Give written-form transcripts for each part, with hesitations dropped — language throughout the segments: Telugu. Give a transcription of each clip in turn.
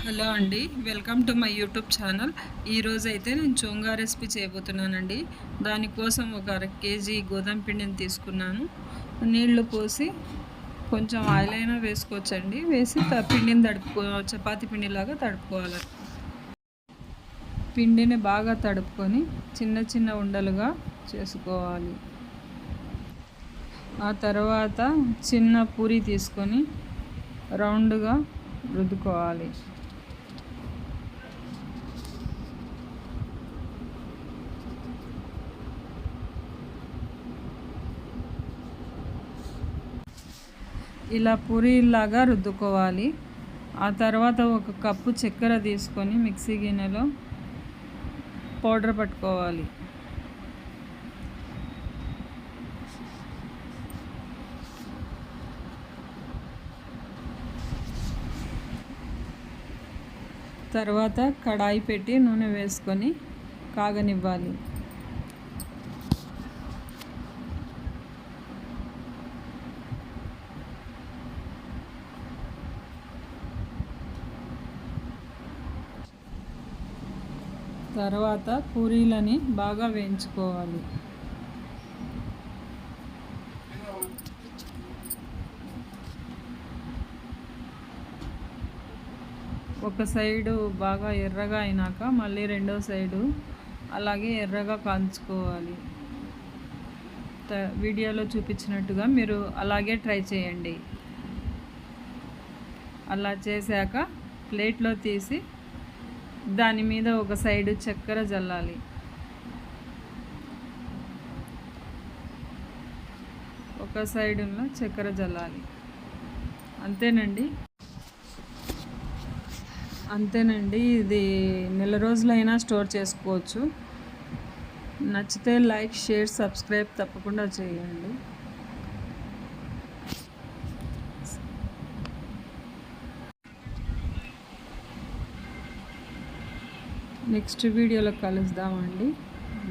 హలో అండి, welcome to my YouTube channel. ఈరోజు అయితే నేను చోంగా రెసిపీ చేయబోతున్నానండి. దానికోసం ఒక అర కేజీ గోధుమ పిండిని తీసుకున్నాను. నీళ్లు పోసి కొంచెం ఆయిల్ అయినా వేసుకోవచ్చండి. వేసి పిండిని చపాతీ పిండిలాగా తడుపుకోవాలి. పిండిని బాగా తడుపుకొని చిన్న చిన్న ఉండలుగా చేసుకోవాలి. ఆ తర్వాత చిన్న పూరి తీసుకొని రౌండ్గా రుద్దుకోవాలి. ఇలా పూరీలాగా రుద్దుకోవాలి. ఆ తర్వాత ఒక కప్పు చక్కెర తీసుకొని మిక్సీ గిన్నెలో పౌడర్ పట్టుకోవాలి. తర్వాత కడాయి పెట్టి నూనె వేసుకొని కాగనివ్వాలి. తర్వాత పూరీలని బాగా వేయించుకోవాలి. ఒక సైడు బాగా ఎర్రగా అయినాక మళ్ళీ రెండో సైడు అలాగే ఎర్రగా కాల్చుకోవాలి. వీడియోలో చూపించినట్టుగా మీరు అలాగే ట్రై చేయండి. అలా చేశాక ప్లేట్లో తీసి దాని మీద ఒక సైడు చక్కెర జల్లాలి. ఒక సైడులో చక్కెర జల్లాలి. అంతేనండి. ఇది నెల రోజులైనా స్టోర్ చేసుకోవచ్చు. నచ్చితే లైక్, షేర్, సబ్స్క్రైబ్ తప్పకుండా చేయండి. నెక్స్ట్ వీడియోలో కలుద్దామండి.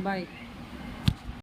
బాయ్.